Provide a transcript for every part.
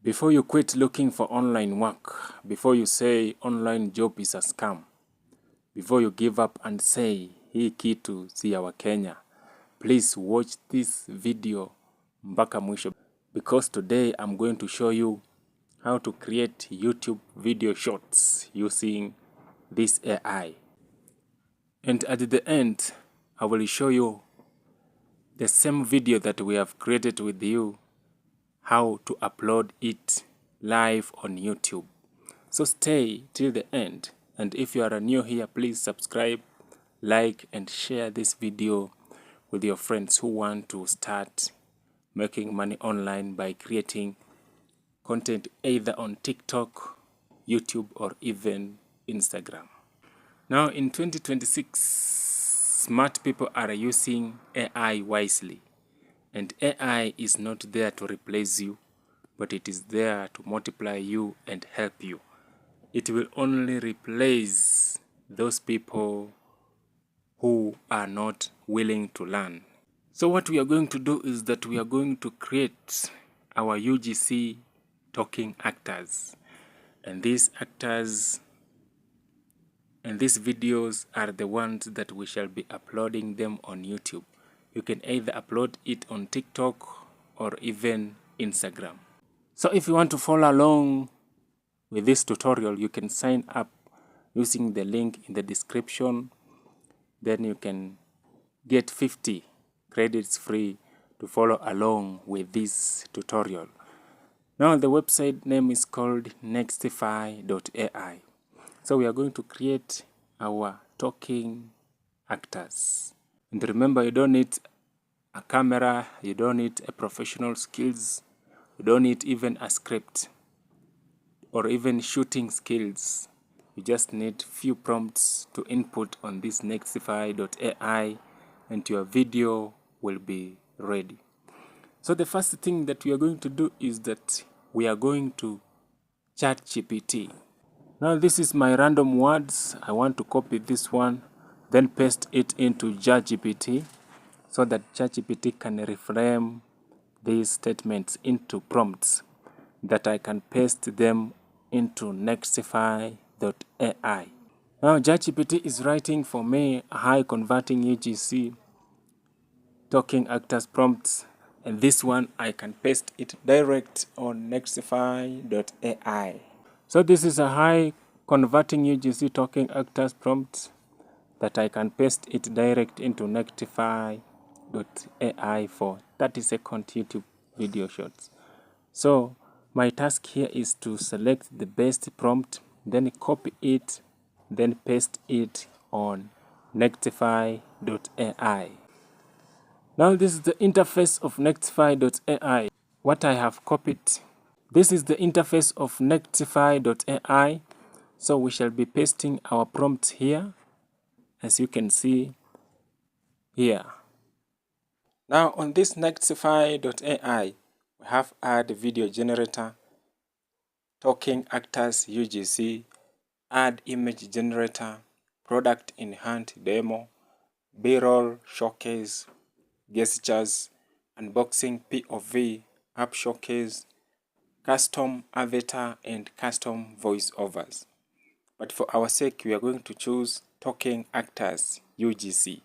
Before you quit looking for online work, before you say online job is a scam, before you give up and say hii kitu si ya Wakenya, please watch this video mpaka mwisho, because today I'm going to show you how to create YouTube video shorts using this AI. And at the end, I will show you the same video that we have created with you, how to upload it live on YouTube. So stay till the end, and if you are new here, please subscribe, like and share this video with your friends who want to start making money online by creating content either on TikTok, YouTube or even Instagram. Now in 2026, smart people are using AI wisely. And AI is not there to replace you, but it is there to multiply you and help you. It will only replace those people who are not willing to learn. So what we are going to do is that we are going to create our UGC talking actors. And these actors and these videos are the ones that we shall be uploading them on YouTube. You can either upload it on TikTok or even Instagram. So if you want to follow along with this tutorial, you can sign up using the link in the description. Then you can get 50 credits free to follow along with this tutorial. Now the website name is called NEXTIFY.ai. So we are going to create our talking actors. And remember, you don't need a camera, you don't need a professional skills, you don't need even a script or even shooting skills. You just need few prompts to input on this NEXTIFY.ai and your video will be ready. So the first thing that we are going to do is that we are going to ChatGPT. Now this is my random words. I want to copy this one, then paste it into ChatGPT so that ChatGPT can reframe these statements into prompts that I can paste them into NEXTIFY.ai. Now ChatGPT is writing for me a high converting UGC talking actors prompts, and this one I can paste it direct on NEXTIFY.ai. So this is a high converting UGC talking actors prompt that I can paste it direct into NEXTIFY.ai for 30-second YouTube video shorts. So my task here is to select the best prompt, then copy it, then paste it on NEXTIFY.ai. Now this is the interface of NEXTIFY.ai. What I have copied. This is the interface of NEXTIFY.ai. So we shall be pasting our prompts here, as you can see here. Now on this NEXTIFY.ai, we have add video generator, talking actors UGC, add image generator, product in hand demo, B-roll showcase, gestures, unboxing POV, app showcase, custom avatar and custom voiceovers. But for our sake, we are going to choose talking actors UGC.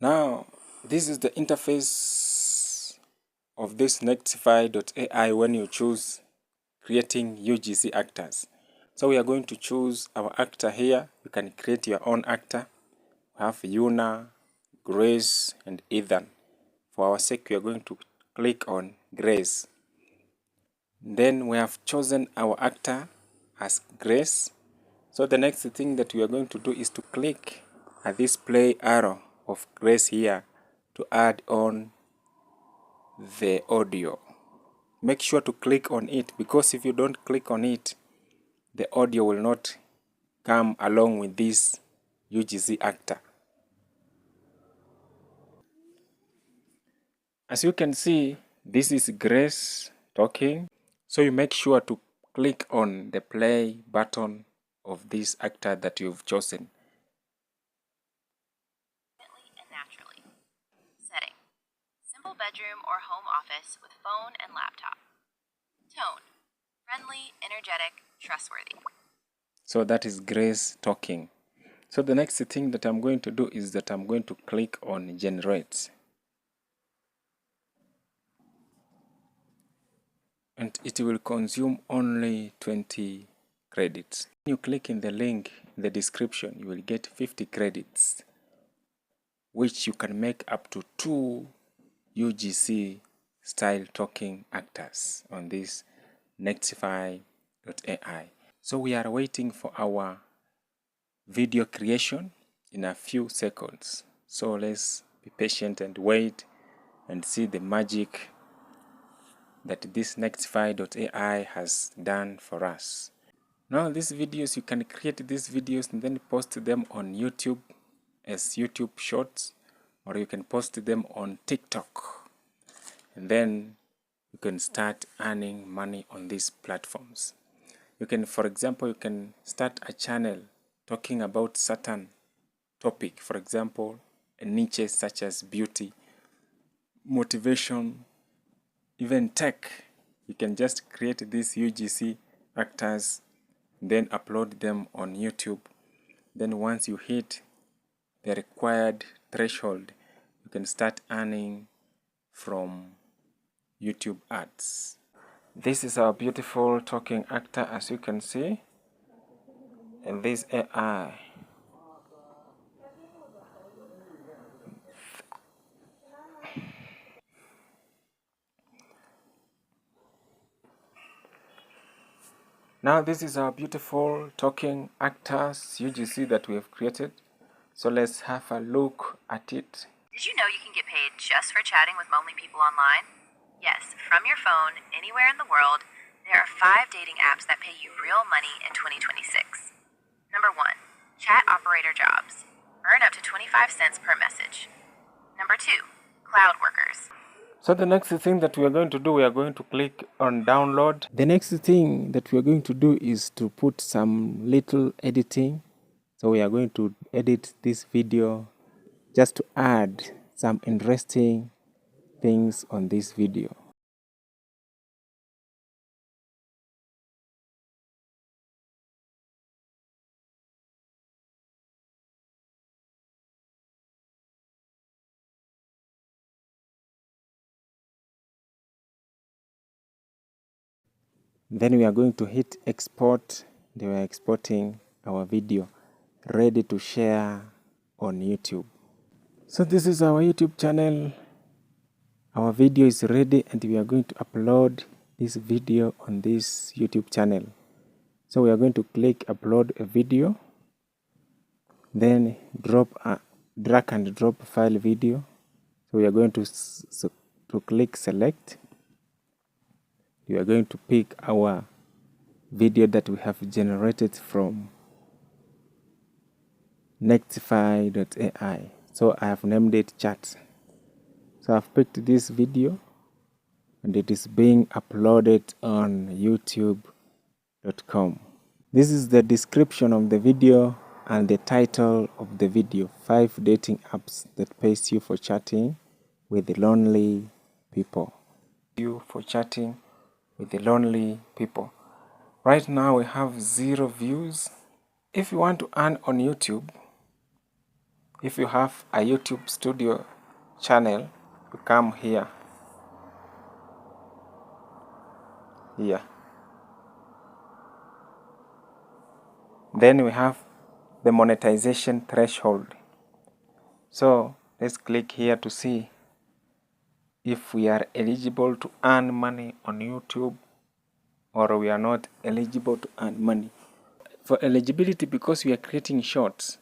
Now, this is the interface of this NEXTIFY.ai when you choose creating UGC actors. So we are going to choose our actor here. You can create your own actor. We have Yuna, Grace, and Ethan. For our sake, we are going to click on Grace. Then we have chosen our actor as Grace. So the next thing that we are going to do is to click at this play arrow of Grace here to add on the audio. Make sure to click on it, because if you don't click on it, the audio will not come along with this UGC actor. As you can see, this is Grace talking. So you make sure to click on the play button of this actor that you've chosen. And naturally. Setting: simple bedroom or home office with phone and laptop. Tone: energetic, trustworthy. So that is Grace talking. So the next thing that I'm going to do is that I'm going to click on generate. And it will consume only 20 credits. When you click in the link in the description, you will get 50 credits, which you can make up to 2 UGC style talking actors on this NEXTIFY.ai. So we are waiting for our video creation in a few seconds. So let's be patient and wait and see the magic that this NEXTIFY.ai has done for us. Now these videos, you can create these videos and then post them on YouTube as YouTube shorts, or you can post them on TikTok, and then you can start earning money on these platforms. You can, for example, you can start a channel talking about certain topic, for example, a niche such as beauty, motivation, even tech. You can just create these UGC actors, then upload them on YouTube. Then once you hit the required threshold, you can start earning from YouTube ads. This is our beautiful talking actor, as you can see, and this AI. Now this is our beautiful talking actors UGC that we have created. So let's have a look at it. Did you know you can get paid just for chatting with lonely people online? Yes, from your phone, anywhere in the world, there are 5 dating apps that pay you real money in 2026. Number 1, chat operator jobs. Earn up to 25 cents per message. Number 2, cloud workers. So the next thing that we are going to do, we are going to click on download. The next thing that we are going to do is to put some little editing. So we are going to edit this video just to add some interesting things on this video. Then we are going to hit export. They are exporting our video ready to share on YouTube. So this is our YouTube channel. Our video is ready and we are going to upload this video on this YouTube channel. So we are going to click upload a video, then drag and drop file video. So we are going to click select. We are going to pick our video that we have generated from NEXTIFY.ai. So I have named it chat. So I've picked this video and it is being uploaded on youtube.com. This is the description of the video and the title of the video: 5 dating apps that pays you for chatting with lonely people. You for chatting with the lonely people. Right now we have 0 views. If you want to earn on YouTube, if you have a YouTube studio channel, you come here. Then we have the monetization threshold. So let's click here to see if we are eligible to earn money on YouTube or we are not eligible to earn money. For eligibility, because we are creating shorts,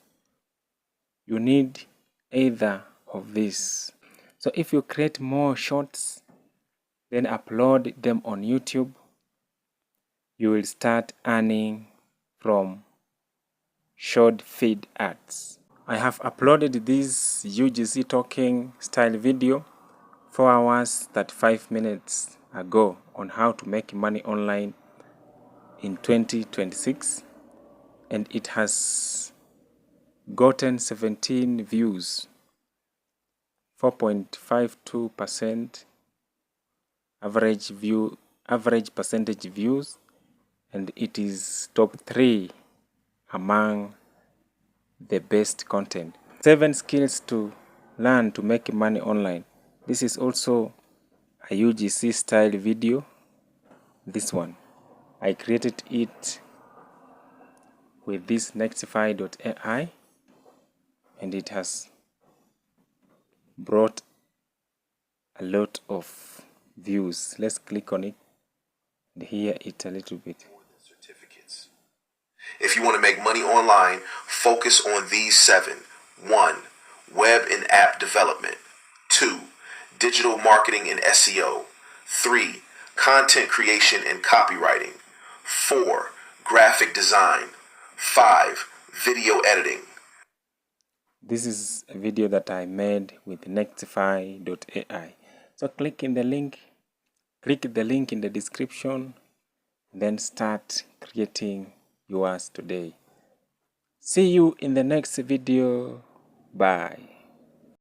you need either of these. So if you create more shorts, then upload them on YouTube, you will start earning from short feed ads. I have uploaded this UGC talking style video 4 hours 35 minutes ago on how to make money online in 2026, and it has gotten 17 views, 4.52% average percentage views, and it is top 3 among the best content. 7 skills to learn to make money online. This is also a UGC style video. This one, I created it with this NEXTIFY.ai, and it has brought a lot of views. Let's click on it and hear it a little bit. Certificates. If you want to make money online, focus on these 7. 1. Web and app development. 2. Digital marketing and SEO. 3. Content creation and copywriting. 4. Graphic design. 5. Video editing. This is a video that I made with NEXTIFY.ai. So click the link in the description, then start creating yours today. See you in the next video. Bye.